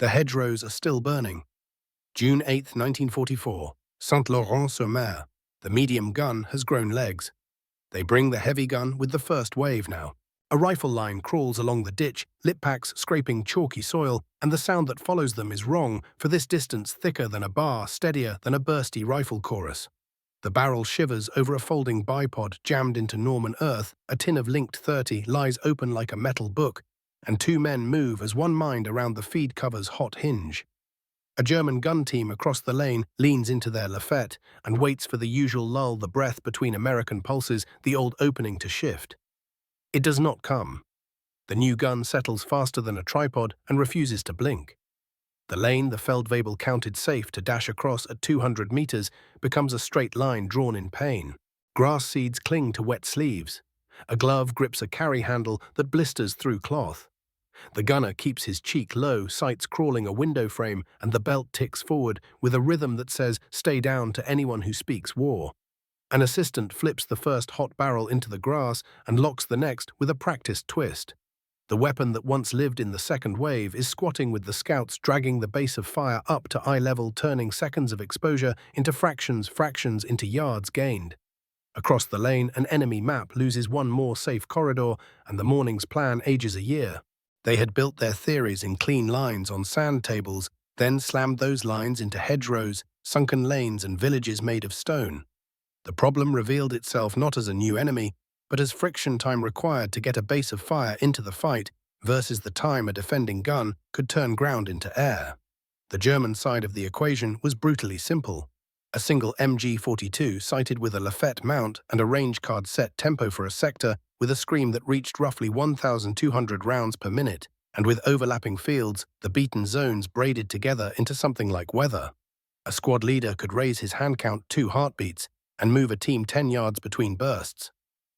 The hedgerows are still burning. June 8, 1944, Saint-Laurent-sur-Mer. The medium gun has grown legs. They bring the heavy gun with the first wave now. A rifle line crawls along the ditch, lip packs scraping chalky soil, and the sound that follows them is wrong, for this distance thicker than a bar, steadier than a bursty rifle chorus. The barrel shivers over a folding bipod jammed into Norman earth. A tin of linked 30 lies open like a metal book, and two men move as one mind around the feed cover's hot hinge. A German gun team across the lane leans into their lafette and waits for the usual lull, the breath between American pulses, the old opening to shift. It does not come. The new gun settles faster than a tripod and refuses to blink. The lane the Feldwebel counted safe to dash across at 200 meters becomes a straight line drawn in pain. Grass seeds cling to wet sleeves. A glove grips a carry handle that blisters through cloth. The gunner keeps his cheek low, sights crawling a window frame, and the belt ticks forward with a rhythm that says, "Stay down" to anyone who speaks war. An assistant flips the first hot barrel into the grass and locks the next with a practiced twist. The weapon that once lived in the second wave is squatting with the scouts, dragging the base of fire up to eye level, turning seconds of exposure into fractions into yards gained. Across the lane, an enemy map loses one more safe corridor, and the morning's plan ages a year. They had built their theories in clean lines on sand tables, then slammed those lines into hedgerows, sunken lanes, and villages made of stone. The problem revealed itself not as a new enemy, but as friction time required to get a base of fire into the fight versus the time a defending gun could turn ground into air. The German side of the equation was brutally simple. A single MG-42 sighted with a lafette mount and a range card set tempo for a sector with a scream that reached roughly 1,200 rounds per minute, and with overlapping fields, the beaten zones braided together into something like weather. A squad leader could raise his hand count 2 heartbeats and move a team 10 yards between bursts.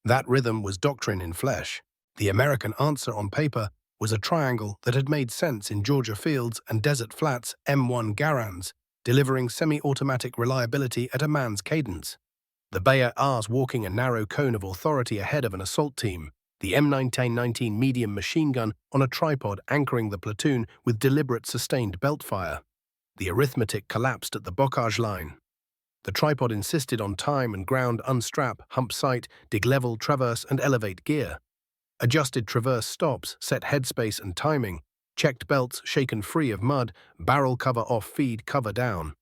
That rhythm was doctrine in flesh. The American answer on paper was a triangle that had made sense in Georgia fields and desert flats, M1 Garands, delivering semi-automatic reliability at a man's cadence. The Bayards walking a narrow cone of authority ahead of an assault team, the M1919 medium machine gun on a tripod anchoring the platoon with deliberate sustained belt fire. The arithmetic collapsed at the bocage line. The tripod insisted on time and ground, unstrap, hump sight, dig level, traverse, and elevate gear. Adjusted traverse stops, set headspace and timing, checked belts shaken free of mud, barrel cover off, feed cover down.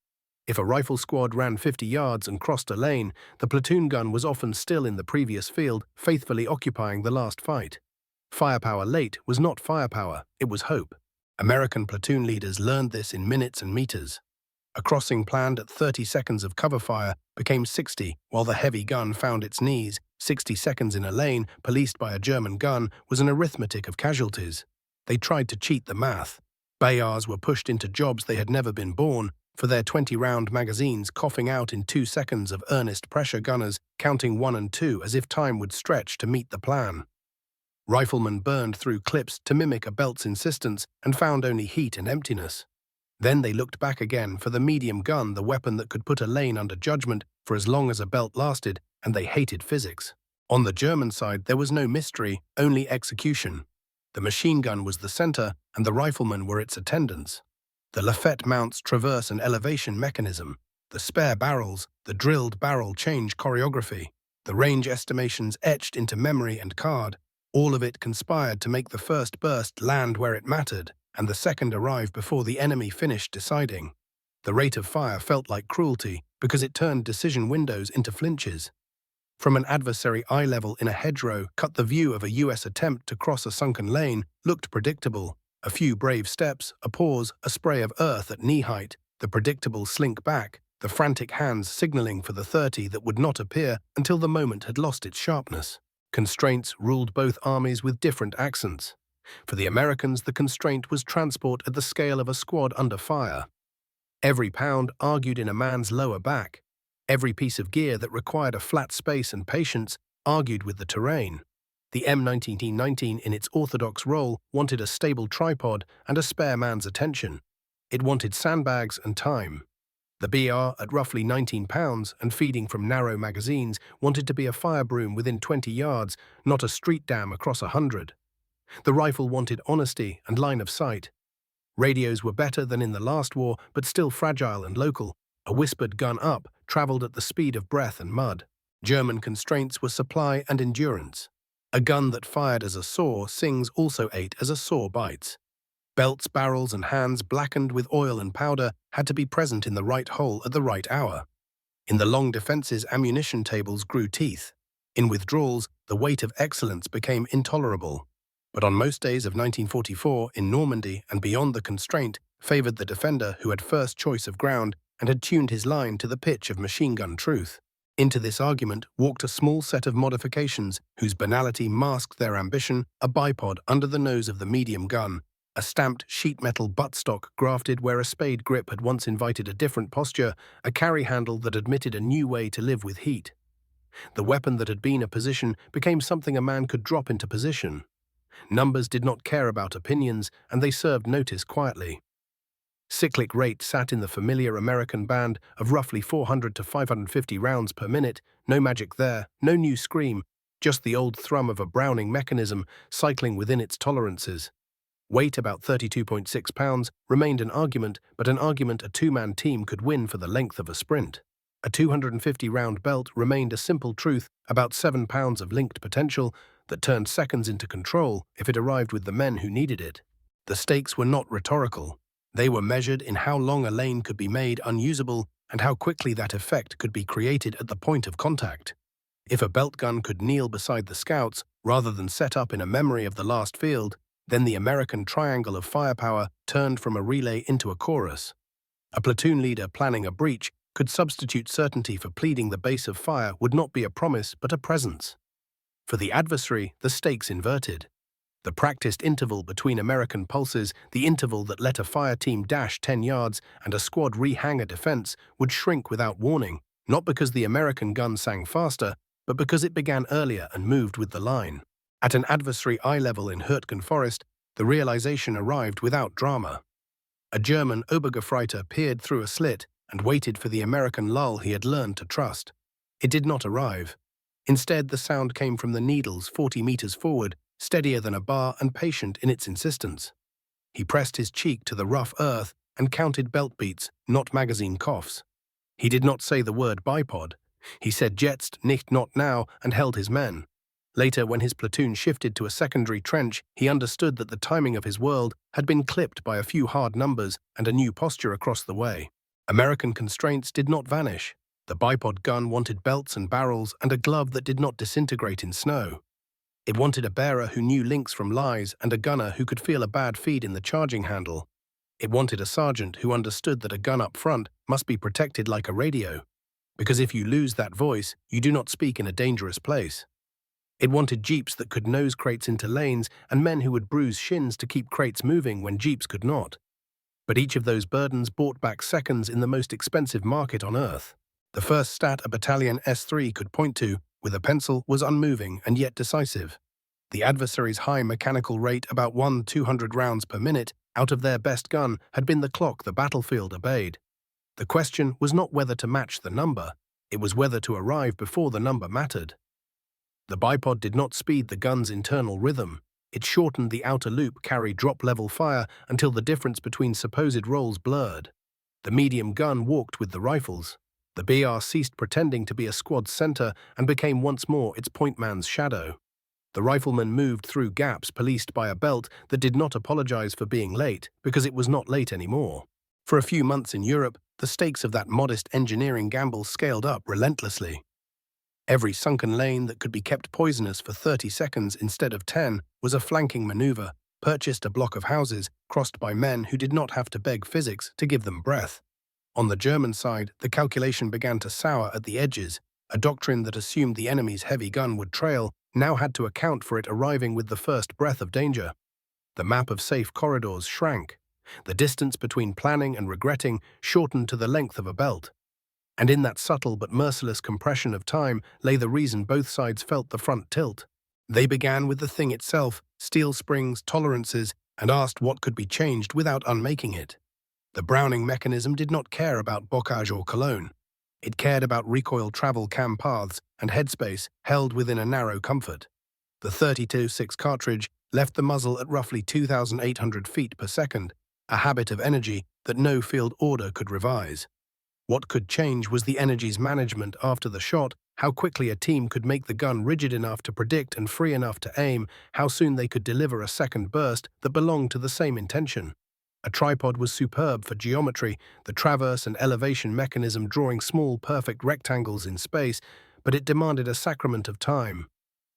If a rifle squad ran 50 yards and crossed a lane, the platoon gun was often still in the previous field, faithfully occupying the last fight. Firepower late was not firepower, it was hope. American platoon leaders learned this in minutes and meters. A crossing planned at 30 seconds of cover fire became 60, while the heavy gun found its knees. 60 seconds in a lane, policed by a German gun, was an arithmetic of casualties. They tried to cheat the math. Bayards were pushed into jobs they had never been born, for their 20-round magazines coughing out in 2 seconds of earnest pressure, gunners counting 1 and 2 as if time would stretch to meet the plan. Riflemen burned through clips to mimic a belt's insistence and found only heat and emptiness. Then they looked back again for the medium gun, the weapon that could put a lane under judgment for as long as a belt lasted, and they hated physics. On the German side, there was no mystery, only execution. The machine gun was the center, and the riflemen were its attendants. The lafette mounts traverse and elevation mechanism, the spare barrels, the drilled barrel change choreography, the range estimations etched into memory and card, all of it conspired to make the first burst land where it mattered, and the second arrive before the enemy finished deciding. The rate of fire felt like cruelty because it turned decision windows into flinches. From an adversary eye level in a hedgerow, cut the view of a US attempt to cross a sunken lane looked predictable. A few brave steps, a pause, a spray of earth at knee height, the predictable slink back, the frantic hands signaling for the 30 that would not appear until the moment had lost its sharpness. Constraints ruled both armies with different accents. For the Americans, the constraint was transport at the scale of a squad under fire. Every pound argued in a man's lower back. Every piece of gear that required a flat space and patience argued with the terrain. The M1919 in its orthodox role wanted a stable tripod and a spare man's attention. It wanted sandbags and time. The BR, at roughly 19 pounds and feeding from narrow magazines, wanted to be a fire broom within 20 yards, not a street dam across 100. The rifle wanted honesty and line of sight. Radios were better than in the last war, but still fragile and local. A whispered gun up traveled at the speed of breath and mud. German constraints were supply and endurance. A gun that fired as a saw sings also ate as a saw bites. Belts, barrels, and hands blackened with oil and powder had to be present in the right hole at the right hour. In the long defenses, ammunition tables grew teeth. In withdrawals, the weight of excellence became intolerable. But on most days of 1944, in Normandy and beyond, the constraint favored the defender who had first choice of ground and had tuned his line to the pitch of machine gun truth. Into this argument walked a small set of modifications whose banality masked their ambition: a bipod under the nose of the medium gun, a stamped sheet metal buttstock grafted where a spade grip had once invited a different posture, a carry handle that admitted a new way to live with heat. The weapon that had been a position became something a man could drop into position. Numbers did not care about opinions, and they served notice quietly. Cyclic rate sat in the familiar American band of roughly 400 to 550 rounds per minute. No magic there, no new scream, just the old thrum of a Browning mechanism cycling within its tolerances. Weight, about 32.6 pounds, remained an argument, but an argument a two-man team could win for the length of a sprint. A 250-round belt remained a simple truth, about 7 pounds of linked potential that turned seconds into control if it arrived with the men who needed it. The stakes were not rhetorical. They were measured in how long a lane could be made unusable and how quickly that effect could be created at the point of contact. If a belt gun could kneel beside the scouts rather than set up in a memory of the last field, then the American triangle of firepower turned from a relay into a chorus. A platoon leader planning a breach could substitute certainty for pleading the base of fire would not be a promise but a presence. For the adversary, the stakes inverted. The practiced interval between American pulses, the interval that let a fire team dash 10 yards and a squad rehang a defense, would shrink without warning, not because the American gun sang faster, but because it began earlier and moved with the line. At an adversary eye level in Hürtgen Forest, the realization arrived without drama. A German Obergefreiter peered through a slit and waited for the American lull he had learned to trust. It did not arrive. Instead, the sound came from the needles 40 meters forward, steadier than a bar and patient in its insistence. He pressed his cheek to the rough earth and counted belt beats, not magazine coughs. He did not say the word bipod. He said jetzt nicht, not now, and held his men. Later, when his platoon shifted to a secondary trench, he understood that the timing of his world had been clipped by a few hard numbers and a new posture across the way. American constraints did not vanish. The bipod gun wanted belts and barrels and a glove that did not disintegrate in snow. It wanted a bearer who knew links from lies and a gunner who could feel a bad feed in the charging handle. It wanted a sergeant who understood that a gun up front must be protected like a radio, because if you lose that voice, you do not speak in a dangerous place. It wanted jeeps that could nose crates into lanes and men who would bruise shins to keep crates moving when jeeps could not. But each of those burdens bought back seconds in the most expensive market on earth. The first stat a battalion S3 could point to with a pencil was unmoving and yet decisive. The adversary's high mechanical rate, about 200 rounds per minute, out of their best gun, had been the clock the battlefield obeyed. The question was not whether to match the number, it was whether to arrive before the number mattered. The bipod did not speed the gun's internal rhythm. It shortened the outer loop carry drop-level fire until the difference between supposed rolls blurred. The medium gun walked with the rifles. The BR ceased pretending to be a squad's center and became once more its pointman's shadow. The rifleman moved through gaps policed by a belt that did not apologize for being late because it was not late anymore. For a few months in Europe, the stakes of that modest engineering gamble scaled up relentlessly. Every sunken lane that could be kept poisonous for 30 seconds instead of 10 was a flanking maneuver, purchased a block of houses crossed by men who did not have to beg physics to give them breath. On the German side, the calculation began to sour at the edges. A doctrine that assumed the enemy's heavy gun would trail now had to account for it arriving with the first breath of danger. The map of safe corridors shrank. The distance between planning and regretting shortened to the length of a belt. And in that subtle but merciless compression of time lay the reason both sides felt the front tilt. They began with the thing itself, steel springs, tolerances, and asked what could be changed without unmaking it. The Browning mechanism did not care about bocage or Cologne. It cared about recoil travel cam paths and headspace held within a narrow comfort. The .32-6 cartridge left the muzzle at roughly 2,800 feet per second, a habit of energy that no field order could revise. What could change was the energy's management after the shot, how quickly a team could make the gun rigid enough to predict and free enough to aim, how soon they could deliver a second burst that belonged to the same intention. A tripod was superb for geometry, the traverse and elevation mechanism drawing small, perfect rectangles in space, but it demanded a sacrament of time.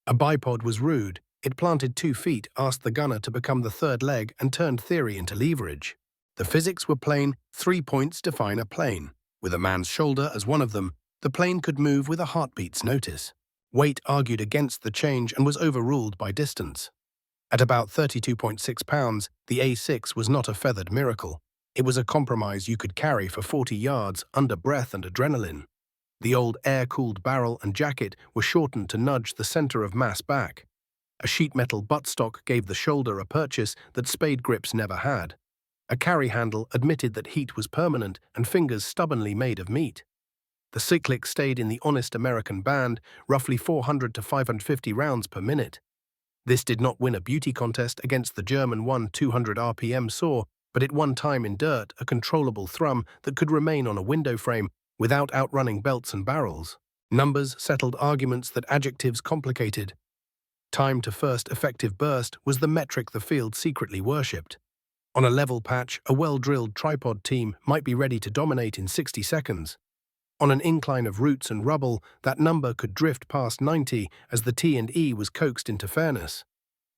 A bipod was rude. It planted 2 feet, asked the gunner to become the third leg, and turned theory into leverage. The physics were plain. 3 points define a plane. With a man's shoulder as one of them, the plane could move with a heartbeat's notice. Weight argued against the change and was overruled by distance. At about 32.6 pounds, the A6 was not a feathered miracle. It was a compromise you could carry for 40 yards under breath and adrenaline. The old air-cooled barrel and jacket were shortened to nudge the center of mass back. A sheet metal buttstock gave the shoulder a purchase that spade grips never had. A carry handle admitted that heat was permanent and fingers stubbornly made of meat. The cyclic stayed in the honest American band, roughly 400 to 550 rounds per minute. This did not win a beauty contest against the German 200 RPM saw, but it won time in dirt, a controllable thrum that could remain on a window frame without outrunning belts and barrels. Numbers settled arguments that adjectives complicated. Time to first effective burst was the metric the field secretly worshipped. On a level patch, a well-drilled tripod team might be ready to dominate in 60 seconds. On an incline of roots and rubble, that number could drift past 90 as the T&E was coaxed into fairness.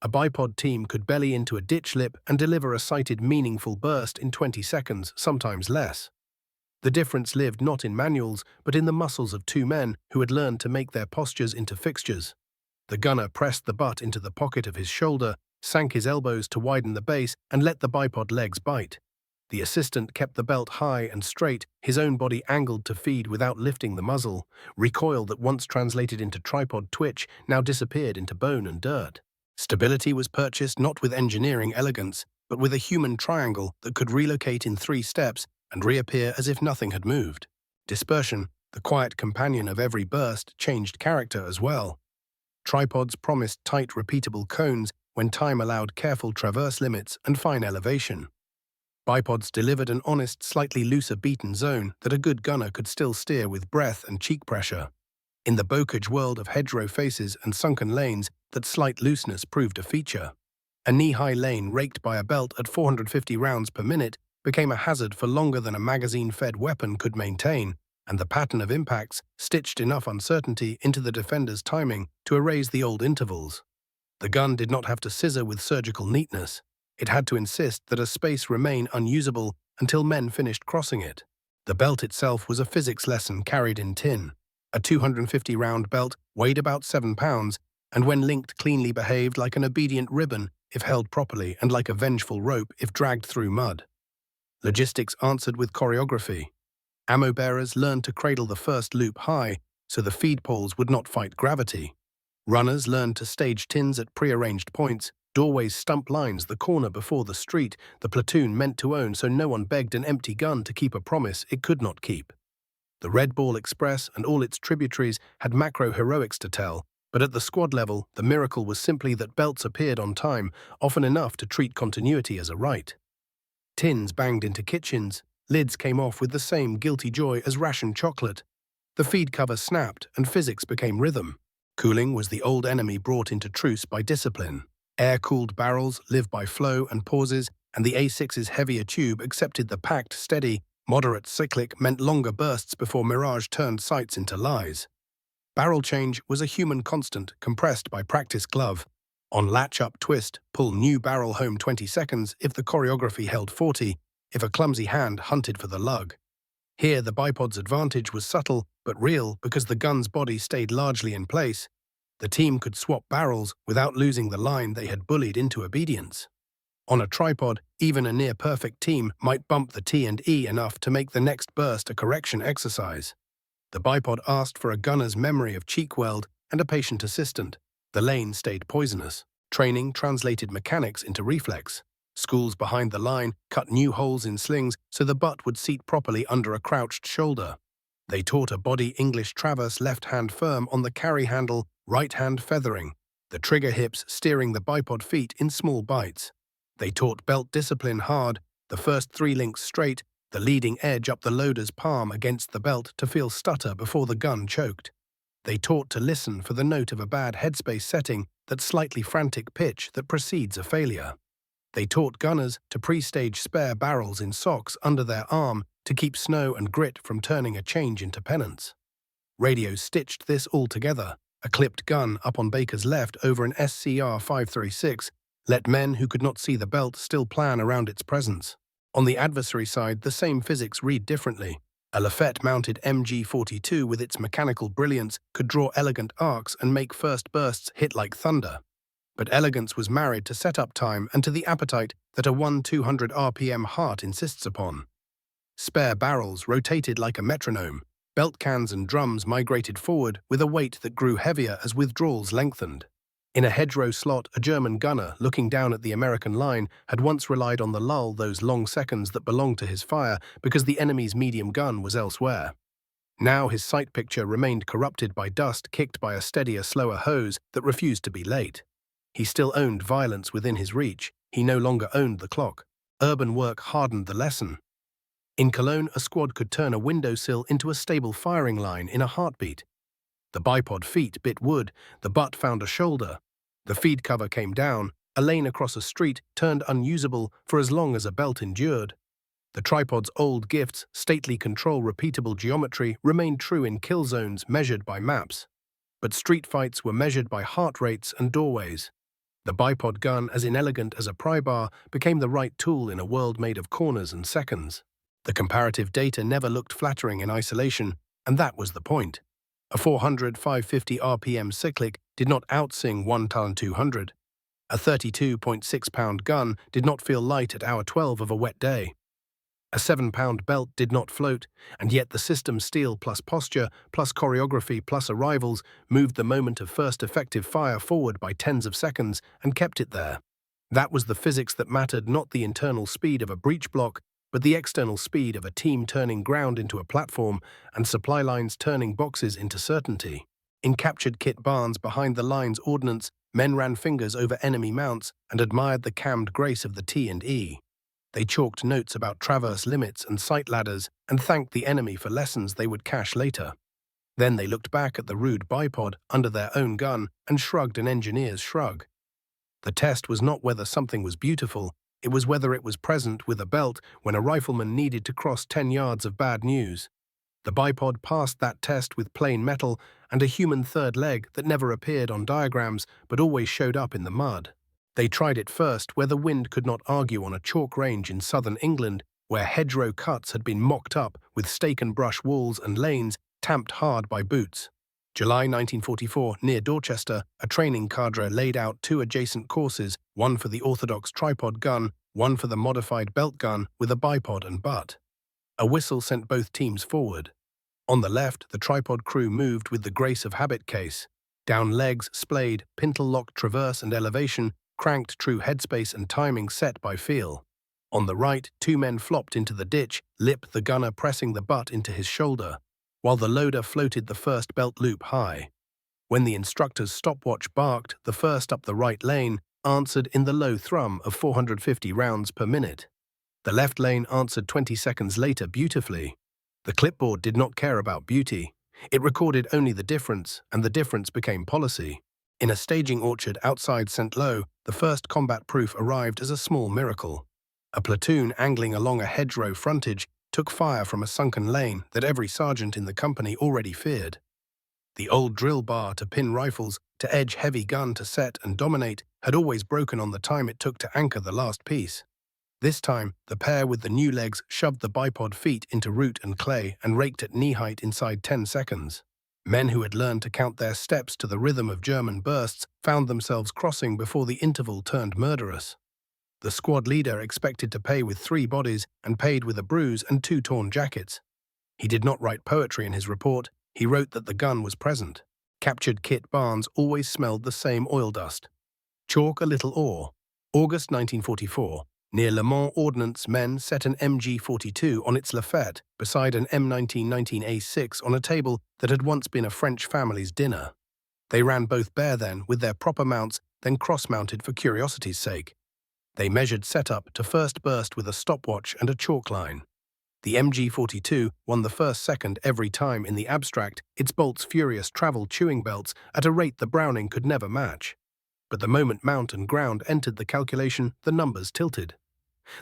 A bipod team could belly into a ditch lip and deliver a sighted meaningful burst in 20 seconds, sometimes less. The difference lived not in manuals, but in the muscles of 2 men who had learned to make their postures into fixtures. The gunner pressed the butt into the pocket of his shoulder, sank his elbows to widen the base, and let the bipod legs bite. The assistant kept the belt high and straight, his own body angled to feed without lifting the muzzle. Recoil that once translated into tripod twitch now disappeared into bone and dirt. Stability was purchased not with engineering elegance, but with a human triangle that could relocate in 3 steps and reappear as if nothing had moved. Dispersion, the quiet companion of every burst, changed character as well. Tripods promised tight, repeatable cones when time allowed careful traverse limits and fine elevation. Bipods delivered an honest, slightly looser beaten zone that a good gunner could still steer with breath and cheek pressure. In the bocage world of hedgerow faces and sunken lanes, that slight looseness proved a feature. A knee-high lane raked by a belt at 450 rounds per minute became a hazard for longer than a magazine-fed weapon could maintain, and the pattern of impacts stitched enough uncertainty into the defender's timing to erase the old intervals. The gun did not have to scissor with surgical neatness. It had to insist that a space remain unusable until men finished crossing it. The belt itself was a physics lesson carried in tin. A 250-round belt weighed about 7 pounds, and when linked cleanly behaved like an obedient ribbon if held properly and like a vengeful rope if dragged through mud. Logistics answered with choreography. Ammo bearers learned to cradle the first loop high so the feed poles would not fight gravity. Runners learned to stage tins at prearranged points, doorways stump lines the corner before the street the platoon meant to own so no one begged an empty gun to keep a promise it could not keep. The Red Ball Express and all its tributaries had macro heroics to tell, but at the squad level, the miracle was simply that belts appeared on time, often enough to treat continuity as a right. Tins banged into kitchens, lids came off with the same guilty joy as rationed chocolate. The feed cover snapped and physics became rhythm. Cooling was the old enemy brought into truce by discipline. Air-cooled barrels live by flow and pauses, and the A6's heavier tube accepted the packed, steady, moderate cyclic meant longer bursts before Mirage turned sights into lies. Barrel change was a human constant compressed by practice glove. On latch-up twist, pull new barrel home 20 seconds if the choreography held 40, if a clumsy hand hunted for the lug. Here the bipod's advantage was subtle but real because the gun's body stayed largely in place. The team could swap barrels without losing the line they had bullied into obedience. On a tripod, even a near-perfect team might bump the T&E enough to make the next burst a correction exercise. The bipod asked for a gunner's memory of cheek weld and a patient assistant. The lane stayed poisonous. Training translated mechanics into reflex. Schools behind the line cut new holes in slings so the butt would seat properly under a crouched shoulder. They taught a body English traverse left-hand firm on the carry handle, right-hand feathering, the trigger hips steering the bipod feet in small bites. They taught belt discipline hard, The first 3 links straight, the leading edge up the loader's palm against the belt to feel stutter before the gun choked. They taught to listen for the note of a bad headspace setting, that slightly frantic pitch that precedes a failure. They taught gunners to pre-stage spare barrels in socks under their arm to keep snow and grit from turning a change into penance. Radios stitched this all together. A clipped gun up on Baker's left over an SCR 536 let men who could not see the belt still plan around its presence. On the adversary side, the same physics read differently. A Lafette-mounted MG42 with its mechanical brilliance could draw elegant arcs and make first bursts hit like thunder. But elegance was married to setup time and to the appetite that a 1-200 RPM heart insists upon. Spare barrels rotated like a metronome. Belt cans and drums migrated forward with a weight that grew heavier as withdrawals lengthened. In a hedgerow slot, a German gunner, looking down at the American line, had once relied on the lull, those long seconds that belonged to his fire, because the enemy's medium gun was elsewhere. Now his sight picture remained corrupted by dust kicked by a steadier, slower hose that refused to be late. He still owned violence within his reach. He no longer owned the clock. Urban work hardened the lesson. In Cologne, a squad could turn a windowsill into a stable firing line in a heartbeat. The bipod feet bit wood, the butt found a shoulder. The feed cover came down, a lane across a street turned unusable for as long as a belt endured. The tripod's old gifts, stately control, repeatable geometry, remained true in kill zones measured by maps. But street fights were measured by heart rates and doorways. The bipod gun, as inelegant as a pry bar, became the right tool in a world made of corners and seconds. The comparative data never looked flattering in isolation, and that was the point. A 400-550 RPM cyclic did not outsing 1 ton 200. A 32.6-pound gun did not feel light at hour 12 of a wet day. A 7-pound belt did not float, and yet the system steel plus posture, plus choreography, plus arrivals moved the moment of first effective fire forward by tens of seconds and kept it there. That was the physics that mattered, not the internal speed of a breech block, but the external speed of a team turning ground into a platform and supply lines turning boxes into certainty. In captured kit barns behind the line's ordnance, men ran fingers over enemy mounts and admired the cammed grace of the T&E. They chalked notes about traverse limits and sight ladders and thanked the enemy for lessons they would cache later. Then they looked back at the rude bipod under their own gun and shrugged an engineer's shrug. The test was not whether something was beautiful, it was whether it was present with a belt when a rifleman needed to cross 10 yards of bad news. The bipod passed that test with plain metal and a human third leg that never appeared on diagrams but always showed up in the mud. They tried it first where the wind could not argue on a chalk range in southern England, where hedgerow cuts had been mocked up with stake and brush walls and lanes tamped hard by boots. July 1944, near Dorchester, a training cadre laid out 2 adjacent courses, one for the orthodox tripod gun, one for the modified belt gun with a bipod and butt. A whistle sent both teams forward. On the left, the tripod crew moved with the grace of habit case. Down legs, splayed, pintle-locked traverse and elevation, cranked true headspace and timing set by feel. On the right, 2 men flopped into the ditch, Lip the gunner pressing the butt into his shoulder, while the loader floated the first belt loop high. When the instructor's stopwatch barked, the first up the right lane answered in the low thrum of 450 rounds per minute. The left lane answered 20 seconds later beautifully. The clipboard did not care about beauty. It recorded only the difference, and the difference became policy. In a staging orchard outside St. Lo, the first combat proof arrived as a small miracle. A platoon angling along a hedgerow frontage took fire from a sunken lane that every sergeant in the company already feared. The old drill bar to pin rifles, to edge heavy gun to set and dominate, had always broken on the time it took to anchor the last piece. This time, the pair with the new legs shoved the bipod feet into root and clay and raked at knee height inside 10 seconds. Men who had learned to count their steps to the rhythm of German bursts found themselves crossing before the interval turned murderous. The squad leader expected to pay with 3 bodies and paid with a bruise and 2 torn jackets. He did not write poetry in his report, he wrote that the gun was present. Captured kit barns always smelled the same oil dust. Chalk a little ore. August 1944. Near Le Mans Ordnance, men set an MG42 on its Lafette beside an M1919 A6 on a table that had once been a French family's dinner. They ran both bare then with their proper mounts, then cross-mounted for curiosity's sake. They measured setup to first burst with a stopwatch and a chalk line. The MG-42 won the first second every time in the abstract, its bolts furious travel chewing belts at a rate the Browning could never match. But the moment mount and ground entered the calculation, the numbers tilted.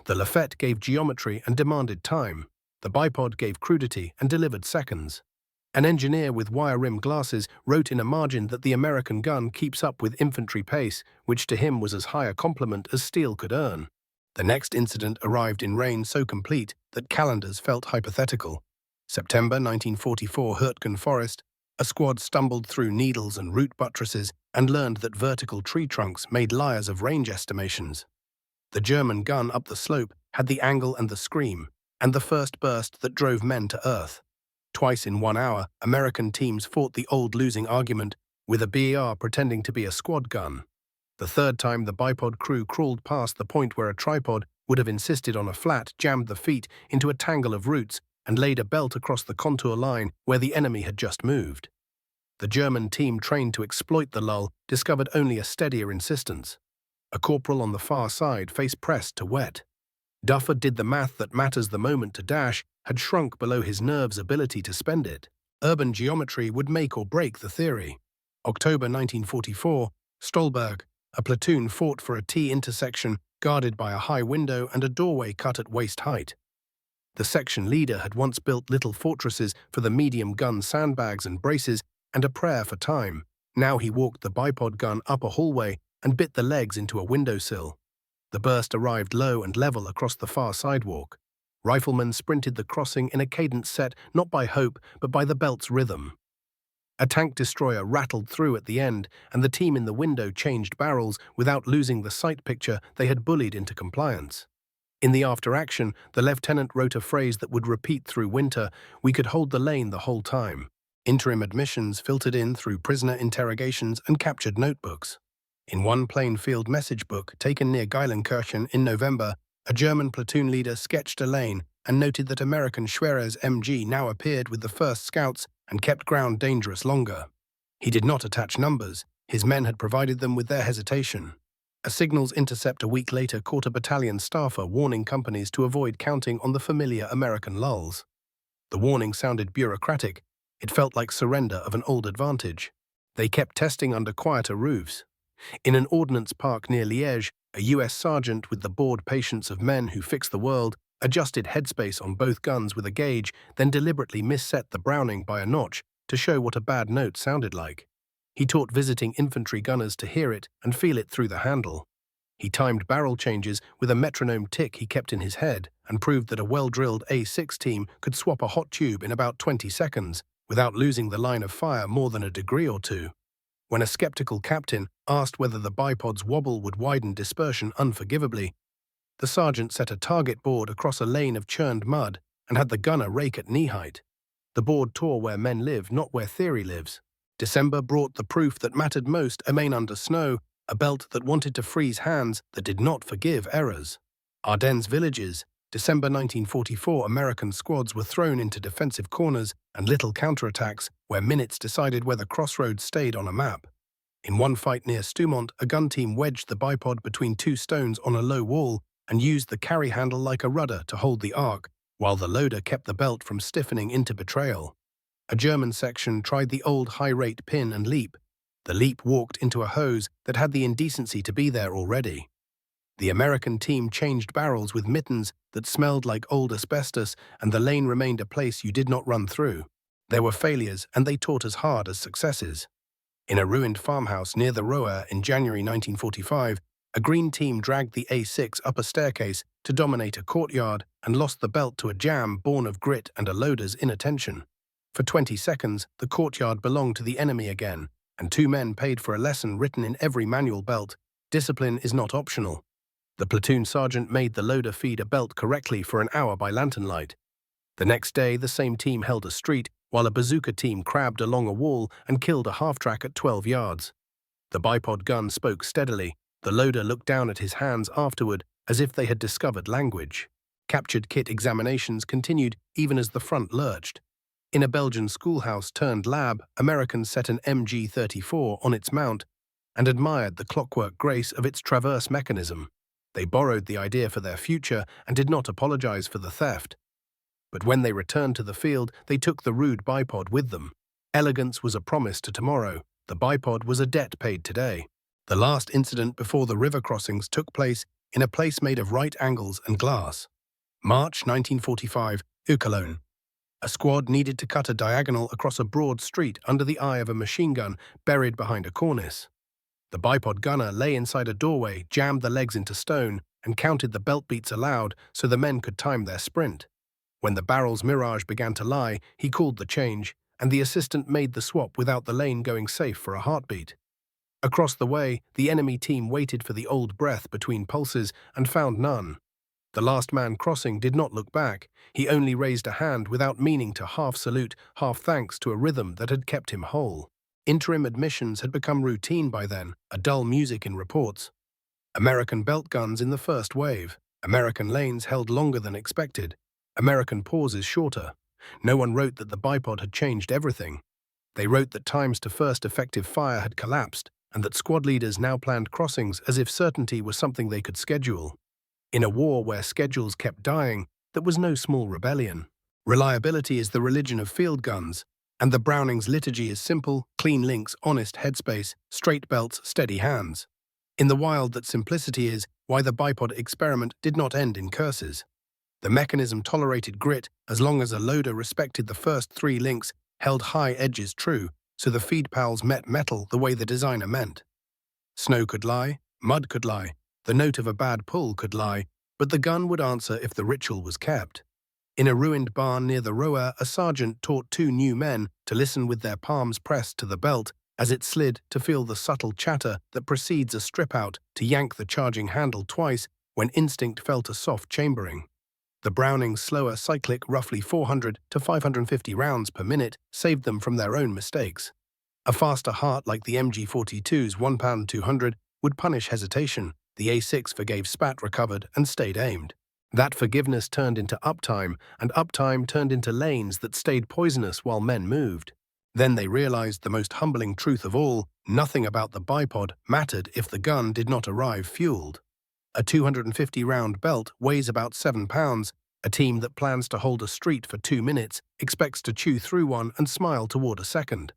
The Lafette gave geometry and demanded time. The Bipod gave crudity and delivered seconds. An engineer with wire-rim glasses wrote in a margin that the American gun keeps up with infantry pace, which to him was as high a compliment as steel could earn. The next incident arrived in rain so complete that calendars felt hypothetical. September 1944, Hürtgen Forest. A squad stumbled through needles and root buttresses and learned that vertical tree trunks made liars of range estimations. The German gun up the slope had the angle and the scream, and the first burst that drove men to earth. Twice in 1 hour, American teams fought the old losing argument, with a BAR pretending to be a squad gun. The third time, the Bipod crew crawled past the point where a tripod would have insisted on a flat, jammed the feet into a tangle of roots, and laid a belt across the contour line where the enemy had just moved. The German team trained to exploit the lull discovered only a steadier insistence. A corporal on the far side, face pressed to wet. Duffer did the math that matters the moment to dash had shrunk below his nerves' ability to spend it. Urban geometry would make or break the theory. October 1944, Stolberg. A platoon fought for a T-intersection guarded by a high window and a doorway cut at waist height. The section leader had once built little fortresses for the medium gun sandbags and braces and a prayer for time. Now he walked the Bipod gun up a hallway and bit the legs into a windowsill. The burst arrived low and level across the far sidewalk. Riflemen sprinted the crossing in a cadence set not by hope but by the belt's rhythm. A tank destroyer rattled through at the end, and the team in the window changed barrels without losing the sight picture they had bullied into compliance. In the after-action, the lieutenant wrote a phrase that would repeat through winter: "We could hold the lane the whole time." Interim admissions filtered in through prisoner interrogations and captured notebooks. In one plain field message book taken near Geilenkirchen in November, a German platoon leader sketched a lane and noted that American Schwerer's MG now appeared with the first scouts and kept ground dangerous longer. He did not attach numbers. His men had provided them with their hesitation. A signals intercept a week later caught a battalion staffer warning companies to avoid counting on the familiar American lulls. The warning sounded bureaucratic. It felt like surrender of an old advantage. They kept testing under quieter roofs. In an ordnance park near Liège, a U.S. sergeant with the bored patience of men who fix the world adjusted headspace on both guns with a gauge, then deliberately misset the Browning by a notch to show what a bad note sounded like. He taught visiting infantry gunners to hear it and feel it through the handle. He timed barrel changes with a metronome tick he kept in his head and proved that a well-drilled A6 team could swap a hot tube in about 20 seconds without losing the line of fire more than a degree or two. When a skeptical captain asked whether the Bipod's wobble would widen dispersion unforgivably, the sergeant set a target board across a lane of churned mud and had the gunner rake at knee height. The board tore where men live, not where theory lives. December brought the proof that mattered most: a main under snow, a belt that wanted to freeze hands that did not forgive errors. Ardennes villages. December 1944, American squads were thrown into defensive corners and little counterattacks where minutes decided whether crossroads stayed on a map. In one fight near Stoumont, a gun team wedged the Bipod between two stones on a low wall and used the carry handle like a rudder to hold the arc, while the loader kept the belt from stiffening into betrayal. A German section tried the old high-rate pin and leap. The leap walked into a hose that had the indecency to be there already. The American team changed barrels with mittens that smelled like old asbestos, and the lane remained a place you did not run through. There were failures, and they taught as hard as successes. In a ruined farmhouse near the Roer in January 1945, a green team dragged the A6 up a staircase to dominate a courtyard and lost the belt to a jam born of grit and a loader's inattention. For 20 seconds, the courtyard belonged to the enemy again, and two men paid for a lesson written in every manual belt: discipline is not optional. The platoon sergeant made the loader feed a belt correctly for an hour by lantern light. The next day, the same team held a street, while a bazooka team crabbed along a wall and killed a half-track at 12 yards. The Bipod gun spoke steadily. The loader looked down at his hands afterward as if they had discovered language. Captured kit examinations continued even as the front lurched. In a Belgian schoolhouse turned lab, Americans set an MG-34 on its mount and admired the clockwork grace of its traverse mechanism. They borrowed the idea for their future and did not apologize for the theft. But when they returned to the field, they took the rude bipod with them. Elegance was a promise to tomorrow. The bipod was a debt paid today. The last incident before the river crossings took place in a place made of right angles and glass. March 1945, Cologne. A squad needed to cut a diagonal across a broad street under the eye of a machine gun buried behind a cornice. The bipod gunner lay inside a doorway, jammed the legs into stone, and counted the belt beats aloud so the men could time their sprint. When the barrel's mirage began to lie, he called the change, and the assistant made the swap without the lane going safe for a heartbeat. Across the way, the enemy team waited for the old breath between pulses and found none. The last man crossing did not look back. He only raised a hand without meaning to half salute, half thanks to a rhythm that had kept him whole. Interim admissions had become routine by then, a dull music in reports. American belt guns in the first wave. American lanes held longer than expected. American pauses shorter. No one wrote that the bipod had changed everything. They wrote that times to first effective fire had collapsed, and that squad leaders now planned crossings as if certainty was something they could schedule. In a war where schedules kept dying, that was no small rebellion. Reliability is the religion of field guns, and the Browning's liturgy is simple, clean links, honest headspace, straight belts, steady hands. In the wild that simplicity is why the bipod experiment did not end in curses. The mechanism tolerated grit as long as a loader respected the first 3 links, held high edges true, so the feed pals met metal the way the designer meant. Snow could lie, mud could lie, the note of a bad pull could lie, but the gun would answer if the ritual was kept. In a ruined barn near the Roer, a sergeant taught 2 new men to listen with their palms pressed to the belt as it slid, to feel the subtle chatter that precedes a strip-out, to yank the charging handle twice when instinct felt a soft chambering. The Browning's slower cyclic, roughly 400 to 550 rounds per minute, saved them from their own mistakes. A faster heart like the MG42's 1 pound 200 would punish hesitation. The A6 forgave, spat, recovered, and stayed aimed. That forgiveness turned into uptime, and uptime turned into lanes that stayed poisonous while men moved. Then they realized the most humbling truth of all: nothing about the bipod mattered if the gun did not arrive fueled. A 250-round belt weighs about 7 pounds. A team that plans to hold a street for 2 minutes expects to chew through one and smile toward a second.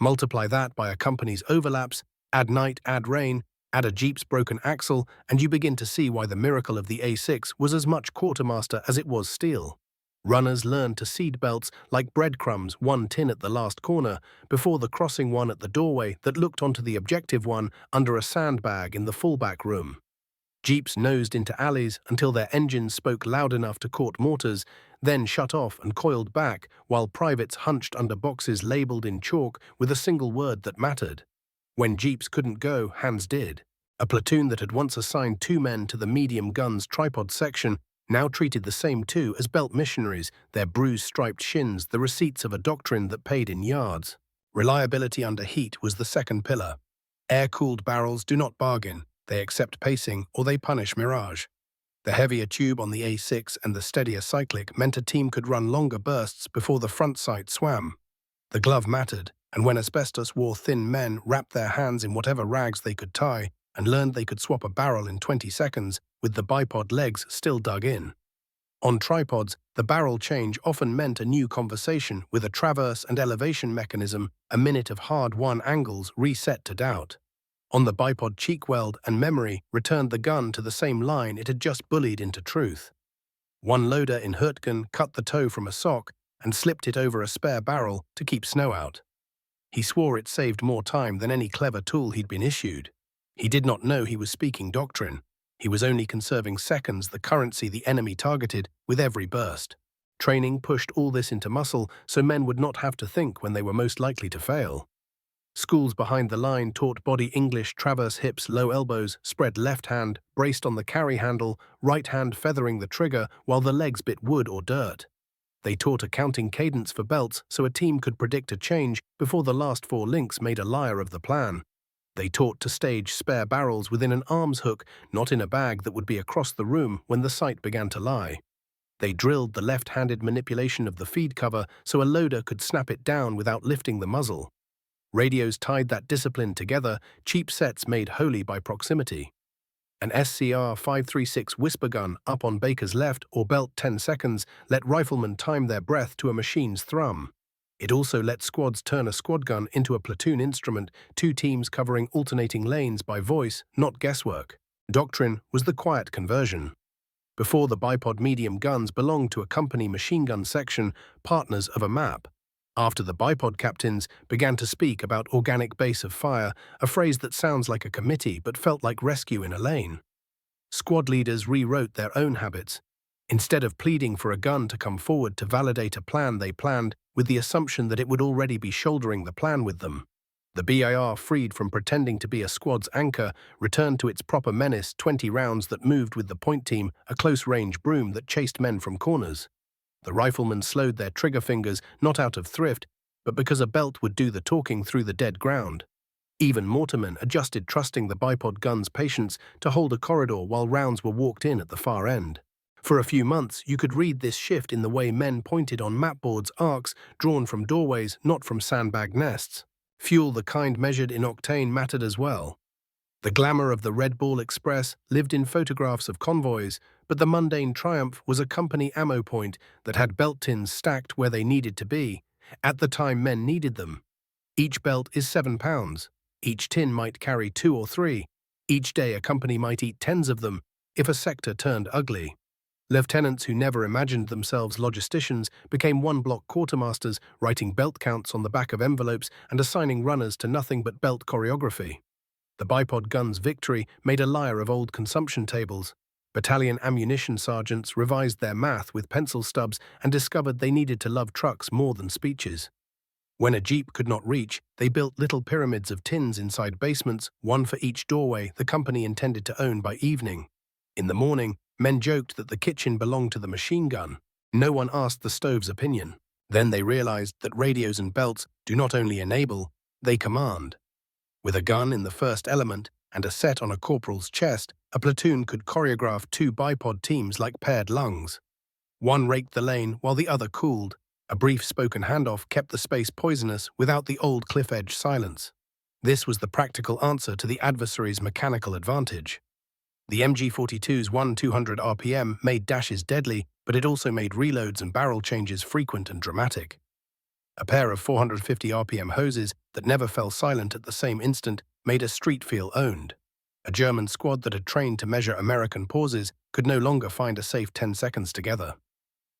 Multiply that by a company's overlaps, add night, add rain, add a Jeep's broken axle, and you begin to see why the miracle of the A6 was as much quartermaster as it was steel. Runners learned to seed belts like breadcrumbs, 1 tin at the last corner, before the crossing one at the doorway that looked onto the objective one under a sandbag in the fallback room. Jeeps nosed into alleys until their engines spoke loud enough to court mortars, then shut off and coiled back, while privates hunched under boxes labeled in chalk with a single word that mattered. When Jeeps couldn't go, hands did. A platoon that had once assigned 2 men to the medium guns tripod section now treated the same 2 as belt missionaries, their bruise-striped shins the receipts of a doctrine that paid in yards. Reliability under heat was the second pillar. Air-cooled barrels do not bargain. They accept pacing or they punish mirage. The heavier tube on the A6 and the steadier cyclic meant a team could run longer bursts before the front sight swam. The glove mattered, and when asbestos wore thin men wrapped their hands in whatever rags they could tie and learned they could swap a barrel in 20 seconds with the bipod legs still dug in. On tripods, the barrel change often meant a new conversation with a traverse and elevation mechanism, a minute of hard-won angles reset to doubt. On the bipod, cheek weld and memory returned the gun to the same line it had just bullied into truth. One loader in Hürtgen cut the toe from a sock and slipped it over a spare barrel to keep snow out. He swore it saved more time than any clever tool he'd been issued. He did not know he was speaking doctrine. He was only conserving seconds, the currency the enemy targeted, with every burst. Training pushed all this into muscle so men would not have to think when they were most likely to fail. Schools behind the line taught body English, traverse hips, low elbows, spread left hand, braced on the carry handle, right hand feathering the trigger while the legs bit wood or dirt. They taught a counting cadence for belts so a team could predict a change before the last 4 links made a liar of the plan. They taught to stage spare barrels within an arms hook, not in a bag that would be across the room when the sight began to lie. They drilled the left-handed manipulation of the feed cover so a loader could snap it down without lifting the muzzle. Radios tied that discipline together, cheap sets made holy by proximity. An SCR 536 whisper gun up on Baker's left or belt 10 seconds let riflemen time their breath to a machine's thrum. It also let squads turn a squad gun into a platoon instrument, two teams covering alternating lanes by voice, not guesswork. Doctrine was the quiet conversion. Before the bipod medium guns belonged to a company machine gun section, partners of a map. After the bipod captains began to speak about organic base of fire, a phrase that sounds like a committee but felt like rescue in a lane. Squad leaders rewrote their own habits. Instead of pleading for a gun to come forward to validate a plan they planned, with the assumption that it would already be shouldering the plan with them. The BIR, freed from pretending to be a squad's anchor, returned to its proper menace, 20 rounds that moved with the point team, a close-range broom that chased men from corners. The riflemen slowed their trigger fingers, not out of thrift, but because a belt would do the talking through the dead ground. Even mortarmen adjusted, trusting the bipod gun's patience to hold a corridor while rounds were walked in at the far end. For a few months, you could read this shift in the way men pointed on mapboards, arcs drawn from doorways, not from sandbag nests. Fuel, the kind measured in octane, mattered as well. The glamour of the Red Ball Express lived in photographs of convoys, but the mundane triumph was a company ammo point that had belt tins stacked where they needed to be, at the time men needed them. Each belt is 7 pounds. Each tin might carry 2 or 3. Each day a company might eat tens of them if a sector turned ugly. Lieutenants who never imagined themselves logisticians became one-block quartermasters, writing belt counts on the back of envelopes and assigning runners to nothing but belt choreography. The bipod gun's victory made a liar of old consumption tables. Battalion ammunition sergeants revised their math with pencil stubs and discovered they needed to love trucks more than speeches. When a jeep could not reach, they built little pyramids of tins inside basements, one for each doorway the company intended to own by evening. In the morning, men joked that the kitchen belonged to the machine gun. No one asked the stove's opinion. Then they realized that radios and belts do not only enable, they command. With a gun in the first element and a set on a corporal's chest, a platoon could choreograph 2 bipod teams like paired lungs. One raked the lane while the other cooled. A brief spoken handoff kept the space poisonous without the old cliff-edge silence. This was the practical answer to the adversary's mechanical advantage. The MG42's 1-200 RPM made dashes deadly, but it also made reloads and barrel changes frequent and dramatic. A pair of 450 RPM hoses that never fell silent at the same instant made a street feel owned. A German squad that had trained to measure American pauses could no longer find a safe 10 seconds together.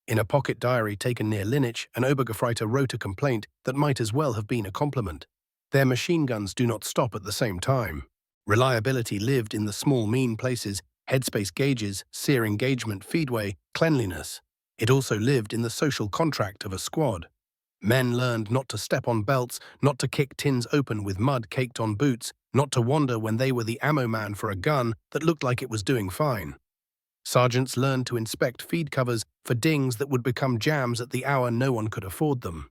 In a pocket diary taken near Linnich, an Obergefreiter wrote a complaint that might as well have been a compliment. Their machine guns do not stop at the same time. Reliability lived in the small mean places, headspace gauges, sear engagement, feedway, cleanliness. It also lived in the social contract of a squad. Men learned not to step on belts, not to kick tins open with mud caked on boots, not to wander when they were the ammo man for a gun that looked like it was doing fine. Sergeants learned to inspect feed covers for dings that would become jams at the hour no one could afford them.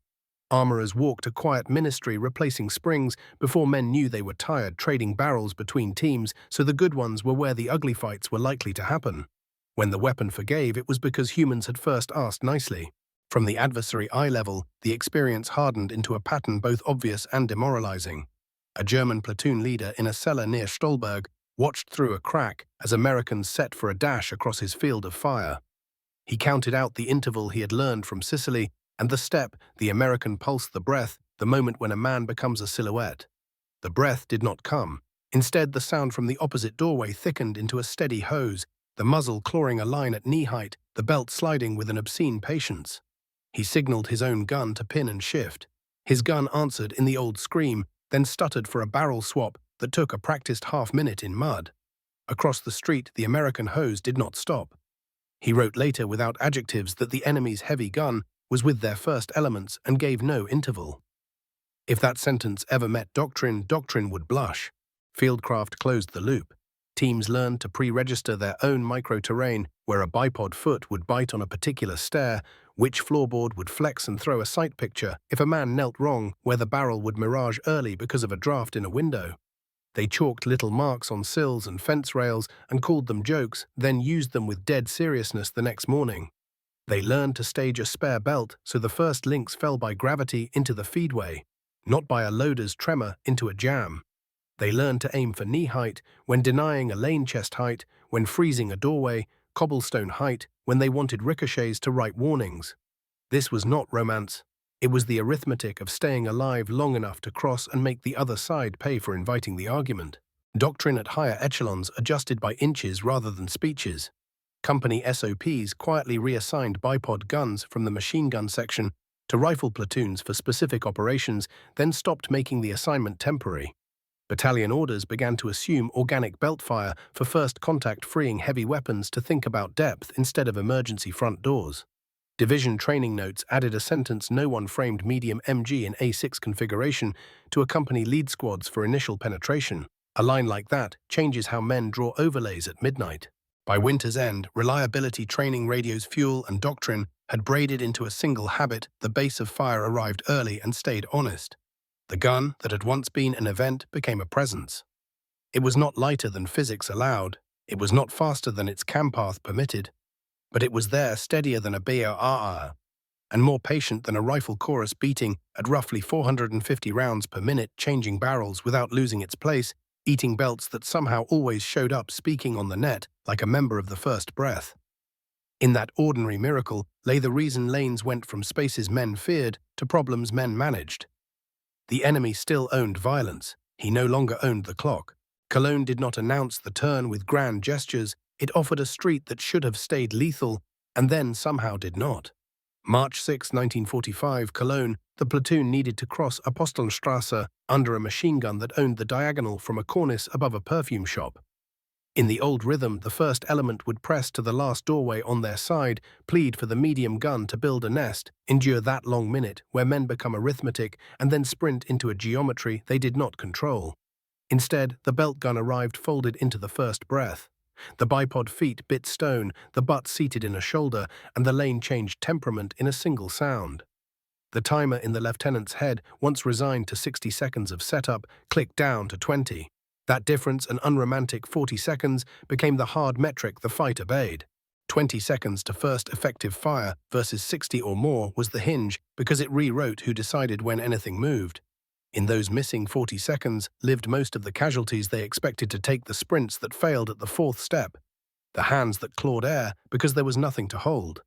Armorers walked a quiet ministry replacing springs before men knew they were tired trading barrels between teams, so the good ones were where the ugly fights were likely to happen. When the weapon forgave, it was because humans had first asked nicely. From the adversary eye level, the experience hardened into a pattern both obvious and demoralizing. A German platoon leader in a cellar near Stolberg watched through a crack as Americans set for a dash across his field of fire. He counted out the interval he had learned from Sicily, and the step, the American pulse, the breath, the moment when a man becomes a silhouette. The breath did not come. Instead, the sound from the opposite doorway thickened into a steady hose, the muzzle clawing a line at knee height, the belt sliding with an obscene patience. He signaled his own gun to pin and shift. His gun answered in the old scream, then stuttered for a barrel swap that took a practiced half-minute in mud. Across the street, the American hose did not stop. He wrote later without adjectives that the enemy's heavy gun was with their first elements and gave no interval. If that sentence ever met doctrine, doctrine would blush. Fieldcraft closed the loop. Teams learned to pre-register their own micro-terrain, where a bipod foot would bite on a particular stair, which floorboard would flex and throw a sight picture if a man knelt wrong, where the barrel would mirage early because of a draft in a window. They chalked little marks on sills and fence rails and called them jokes, then used them with dead seriousness the next morning. They learned to stage a spare belt so the first links fell by gravity into the feedway, not by a loader's tremor into a jam. They learned to aim for knee height, when denying a lane chest height, when freezing a doorway, cobblestone height, when they wanted ricochets to write warnings. This was not romance. It was the arithmetic of staying alive long enough to cross and make the other side pay for inviting the argument. Doctrine at higher echelons adjusted by inches rather than speeches. Company SOPs quietly reassigned bipod guns from the machine gun section to rifle platoons for specific operations, then stopped making the assignment temporary. Battalion orders began to assume organic belt fire for first contact, freeing heavy weapons to think about depth instead of emergency front doors. Division training notes added a sentence no one framed medium MG in A6 configuration to accompany lead squads for initial penetration. A line like that changes how men draw overlays at midnight. By winter's end, reliability training radios, fuel, and doctrine had braided into a single habit. The base of fire arrived early and stayed honest. The gun that had once been an event became a presence. It was not lighter than physics allowed. It was not faster than its cam path permitted. But it was there, steadier than a BAR, and more patient than a rifle chorus, beating at roughly 450 rounds per minute, changing barrels without losing its place, eating belts that somehow always showed up, speaking on the net like a member of the first breath. In that ordinary miracle lay the reason lanes went from spaces men feared to problems men managed. The enemy still owned violence. He no longer owned the clock. Cologne did not announce the turn with grand gestures. It offered a street that should have stayed lethal, and then somehow did not. March 6, 1945, Cologne, the platoon needed to cross Apostelstrasse under a machine gun that owned the diagonal from a cornice above a perfume shop. In the old rhythm, the first element would press to the last doorway on their side, plead for the medium gun to build a nest, endure that long minute where men become arithmetic, and then sprint into a geometry they did not control. Instead, the belt gun arrived folded into the first breath. The bipod feet bit stone, the butt seated in a shoulder, and the lane changed temperament in a single sound. The timer in the lieutenant's head, once resigned to 60 seconds of setup, clicked down to 20. That difference, an unromantic 40 seconds, became the hard metric the fight obeyed. 20 seconds to first effective fire versus 60 or more was the hinge, because it rewrote who decided when anything moved. In those missing 40 seconds lived most of the casualties they expected to take, the sprints that failed at the fourth step, the hands that clawed air because there was nothing to hold.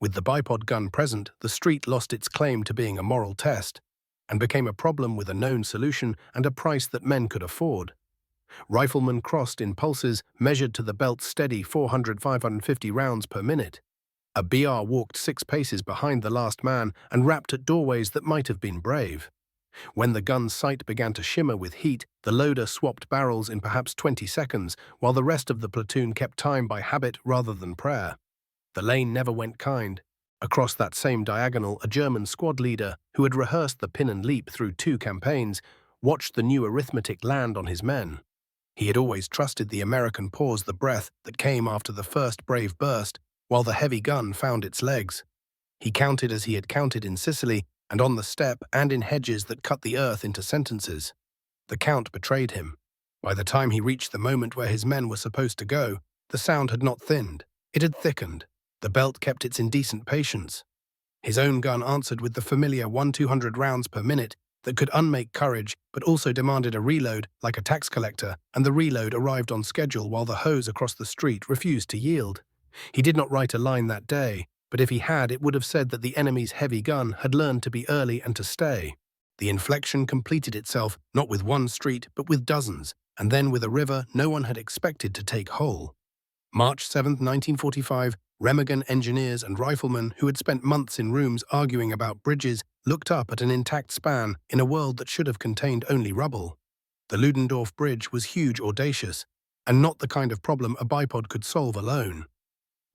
With the bipod gun present, the street lost its claim to being a moral test and became a problem with a known solution and a price that men could afford. Riflemen crossed in pulses measured to the belt's steady 400-550 rounds per minute. A BR walked 6 paces behind the last man and rapped at doorways that might have been brave. When the gun's sight began to shimmer with heat, the loader swapped barrels in perhaps 20 seconds, while the rest of the platoon kept time by habit rather than prayer. The lane never went kind. Across that same diagonal, a German squad leader, who had rehearsed the pin and leap through 2 campaigns, watched the new arithmetic land on his men. He had always trusted the American pause, the breath that came after the first brave burst, while the heavy gun found its legs. He counted as he had counted in Sicily, and on the steppe, and in hedges that cut the earth into sentences. The count betrayed him. By the time he reached the moment where his men were supposed to go, the sound had not thinned. It had thickened. The belt kept its indecent patience. His own gun answered with the familiar 1-200 rounds per minute that could unmake courage, but also demanded a reload like a tax collector, and the reload arrived on schedule while the hose across the street refused to yield. He did not write a line that day, but if he had, it would have said that the enemy's heavy gun had learned to be early and to stay. The inflection completed itself, not with one street, but with dozens, and then with a river no one had expected to take whole. March 7, 1945, Remagen engineers and riflemen who had spent months in rooms arguing about bridges looked up at an intact span in a world that should have contained only rubble. The Ludendorff Bridge was huge, audacious, and not the kind of problem a bipod could solve alone.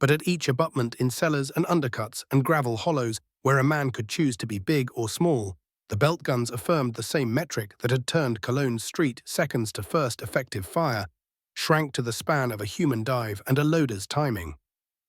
But at each abutment in cellars and undercuts and gravel hollows where a man could choose to be big or small, the belt guns affirmed the same metric that had turned Cologne's street seconds to first effective fire, shrank to the span of a human dive and a loader's timing.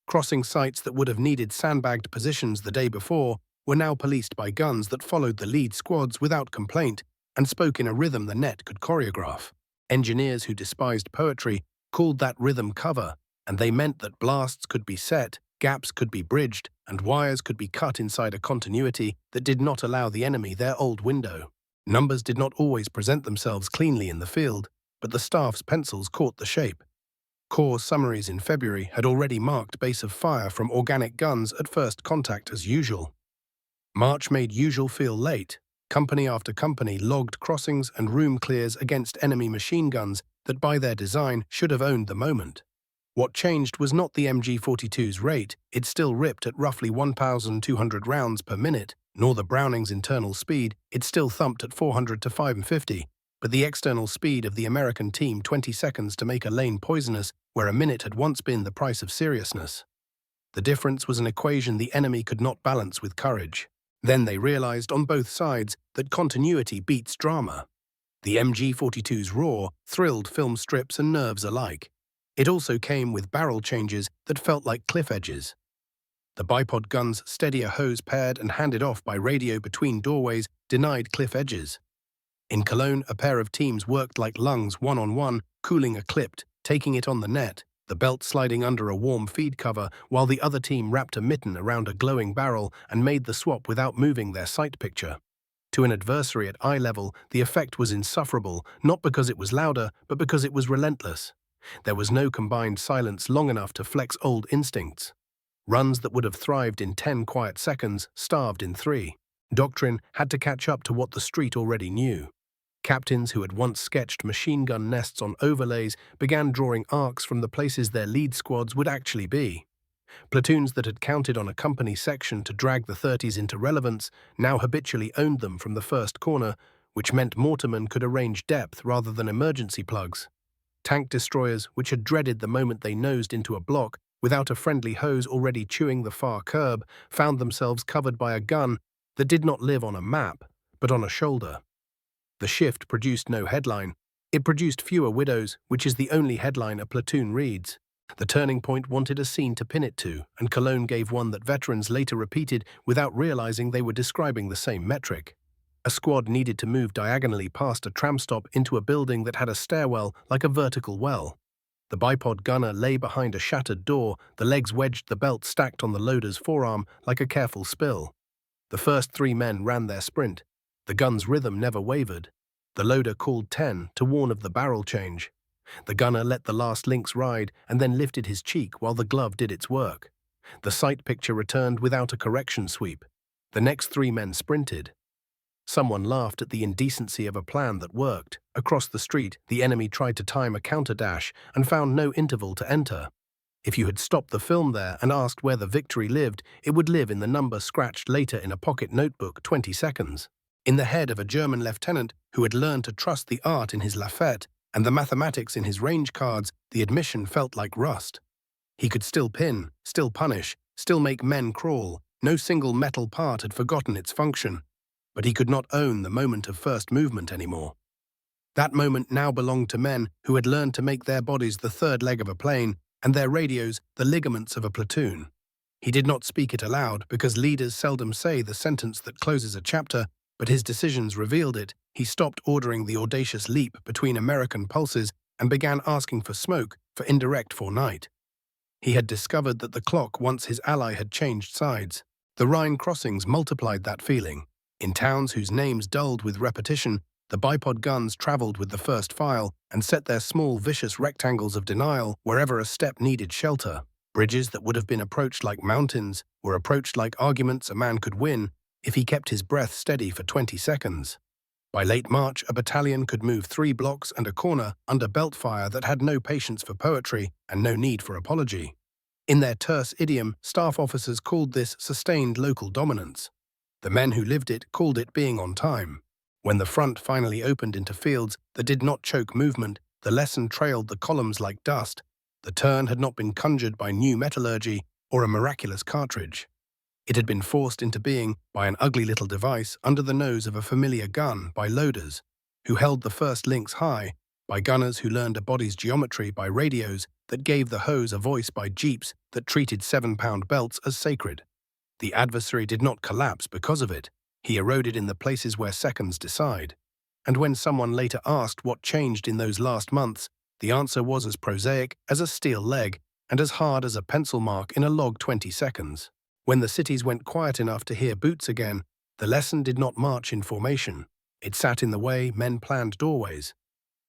Crossing sites that would have needed sandbagged positions the day before were now policed by guns that followed the lead squads without complaint and spoke in a rhythm the net could choreograph. Engineers who despised poetry called that rhythm cover, and they meant that blasts could be set, gaps could be bridged, and wires could be cut inside a continuity that did not allow the enemy their old window. Numbers did not always present themselves cleanly in the field, but the staff's pencils caught the shape. Corps summaries in February had already marked base of fire from organic guns at first contact as usual. March made usual feel late. Company after company logged crossings and room clears against enemy machine guns that by their design should have owned the moment. What changed was not the MG42's rate, it still ripped at roughly 1,200 rounds per minute, nor the Browning's internal speed, it still thumped at 400 to 550, but the external speed of the American team 20 seconds to make a lane poisonous where a minute had once been the price of seriousness. The difference was an equation the enemy could not balance with courage. Then they realized on both sides that continuity beats drama. The MG42's roar thrilled film strips and nerves alike. It also came with barrel changes that felt like cliff edges. The bipod gun's steadier hose paired and handed off by radio between doorways denied cliff edges. In Cologne, a pair of teams worked like lungs one-on-one, cooling a clipped, taking it on the net, the belt sliding under a warm feed cover, while the other team wrapped a mitten around a glowing barrel and made the swap without moving their sight picture. To an adversary at eye level, the effect was insufferable, not because it was louder, but because it was relentless. There was no combined silence long enough to flex old instincts. Runs that would have thrived in 10 quiet seconds starved in 3. Doctrine had to catch up to what the street already knew. Captains who had once sketched machine gun nests on overlays began drawing arcs from the places their lead squads would actually be. Platoons that had counted on a company section to drag the 30s into relevance now habitually owned them from the first corner, which meant mortarmen could arrange depth rather than emergency plugs. Tank destroyers, which had dreaded the moment they nosed into a block without a friendly hose already chewing the far curb, found themselves covered by a gun that did not live on a map, but on a shoulder. The shift produced no headline. It produced fewer widows, which is the only headline a platoon reads. The turning point wanted a scene to pin it to, and Cologne gave one that veterans later repeated without realizing they were describing the same metric. A squad needed to move diagonally past a tram stop into a building that had a stairwell like a vertical well. The bipod gunner lay behind a shattered door, the legs wedged the belt stacked on the loader's forearm like a careful spill. The first 3 men ran their sprint. The gun's rhythm never wavered. The loader called 10 to warn of the barrel change. The gunner let the last links ride and then lifted his cheek while the glove did its work. The sight picture returned without a correction sweep. The next 3 men sprinted. Someone laughed at the indecency of a plan that worked. Across the street, the enemy tried to time a counter-dash and found no interval to enter. If you had stopped the film there and asked where the victory lived, it would live in the number scratched later in a pocket notebook 20 seconds. In the head of a German lieutenant who had learned to trust the art in his Lafette and the mathematics in his range cards, the admission felt like rust. He could still pin, still punish, still make men crawl. No single metal part had forgotten its function. But he could not own the moment of first movement anymore. That moment now belonged to men who had learned to make their bodies the third leg of a plane and their radios the ligaments of a platoon. He did not speak it aloud because leaders seldom say the sentence that closes a chapter, but his decisions revealed it. He stopped ordering the audacious leap between American pulses and began asking for smoke, for indirect for night. He had discovered that the clock once his ally had changed sides. The Rhine crossings multiplied that feeling. In towns whose names dulled with repetition, the bipod guns traveled with the first file and set their small, vicious rectangles of denial wherever a step needed shelter. Bridges that would have been approached like mountains were approached like arguments a man could win if he kept his breath steady for 20 seconds. By late March, a battalion could move 3 blocks and a corner under belt fire that had no patience for poetry and no need for apology. In their terse idiom, staff officers called this sustained local dominance. The men who lived it called it being on time. When the front finally opened into fields that did not choke movement, the lesson trailed the columns like dust. The turn had not been conjured by new metallurgy or a miraculous cartridge. It had been forced into being by an ugly little device under the nose of a familiar gun by loaders, who held the first links high, by gunners who learned a body's geometry by radios that gave the hose a voice by jeeps that treated 7-pound belts as sacred. The adversary did not collapse because of it. He eroded in the places where seconds decide. And when someone later asked what changed in those last months, the answer was as prosaic as a steel leg and as hard as a pencil mark in a log 20 seconds. When the cities went quiet enough to hear boots again, the lesson did not march in formation. It sat in the way men planned doorways.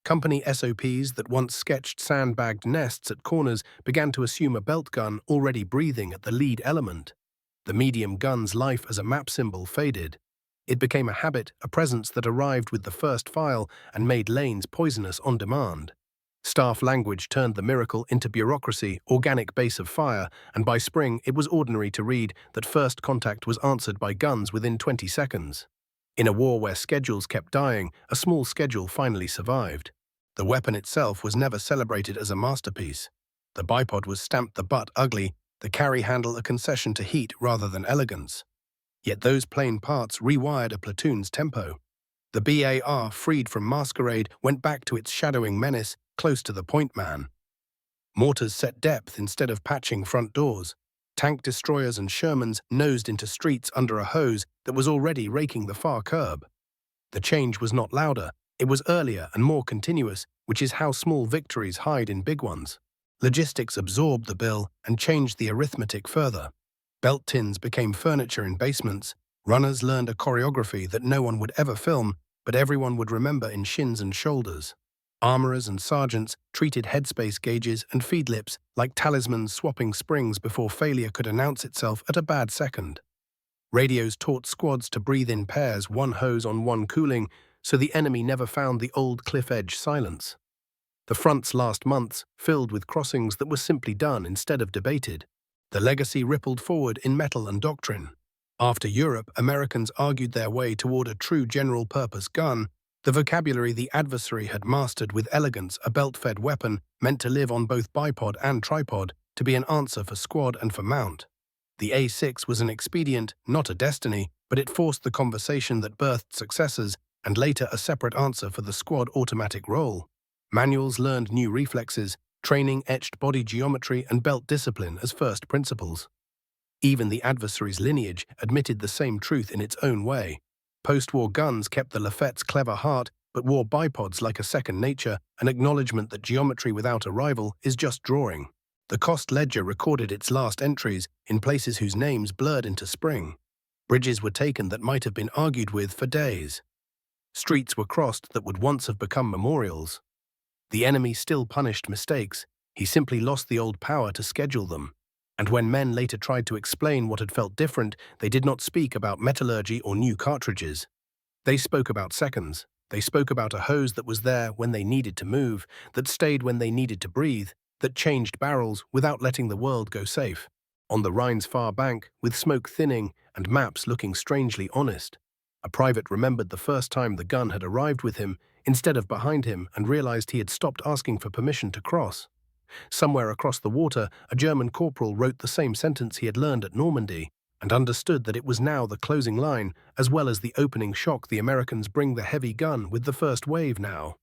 Company SOPs that once sketched sandbagged nests at corners began to assume a belt gun already breathing at the lead element. The medium gun's life as a map symbol faded. It became a habit, a presence that arrived with the first file and made lanes poisonous on demand. Staff language turned the miracle into bureaucracy, organic base of fire, and by spring it was ordinary to read that first contact was answered by guns within 20 seconds. In a war where schedules kept dying, a small schedule finally survived. The weapon itself was never celebrated as a masterpiece. The bipod was stamped the butt ugly, the carry handle a concession to heat rather than elegance. Yet those plain parts rewired a platoon's tempo. The BAR, freed from masquerade, went back to its shadowing menace, close to the point man. Mortars set depth instead of patching front doors. Tank destroyers and Shermans nosed into streets under a hose that was already raking the far curb. The change was not louder, it was earlier and more continuous, which is how small victories hide in big ones. Logistics absorbed the bill and changed the arithmetic further. Belt tins became furniture in basements. Runners learned a choreography that no one would ever film, but everyone would remember in shins and shoulders. Armorers and sergeants treated headspace gauges and feed lips like talismans swapping springs before failure could announce itself at a bad second. Radios taught squads to breathe in pairs, one hose on one cooling, so the enemy never found the old cliff-edge silence. The front's last months filled with crossings that were simply done instead of debated. The legacy rippled forward in metal and doctrine. After Europe, Americans argued their way toward a true general-purpose gun, the vocabulary the adversary had mastered with elegance, a belt-fed weapon meant to live on both bipod and tripod, to be an answer for squad and for mount. The A6 was an expedient, not a destiny, but it forced the conversation that birthed successors and later a separate answer for the squad automatic role. Manuals learned new reflexes, training etched body geometry and belt discipline as first principles. Even the adversary's lineage admitted the same truth in its own way. Post-war guns kept the Lafette's clever heart, but wore bipods like a second nature, an acknowledgement that geometry without a rival is just drawing. The cost ledger recorded its last entries in places whose names blurred into spring. Bridges were taken that might have been argued with for days. Streets were crossed that would once have become memorials. The enemy still punished mistakes, he simply lost the old power to schedule them. And when men later tried to explain what had felt different, they did not speak about metallurgy or new cartridges. They spoke about seconds. They spoke about a hose that was there when they needed to move, that stayed when they needed to breathe, that changed barrels without letting the world go safe. On the Rhine's far bank, with smoke thinning and maps looking strangely honest, a private remembered the first time the gun had arrived with him instead of behind him and realized he had stopped asking for permission to cross. Somewhere across the water, a German corporal wrote the same sentence he had learned at Normandy and understood that it was now the closing line, as well as the opening shock the Americans bring the heavy gun with the first wave now.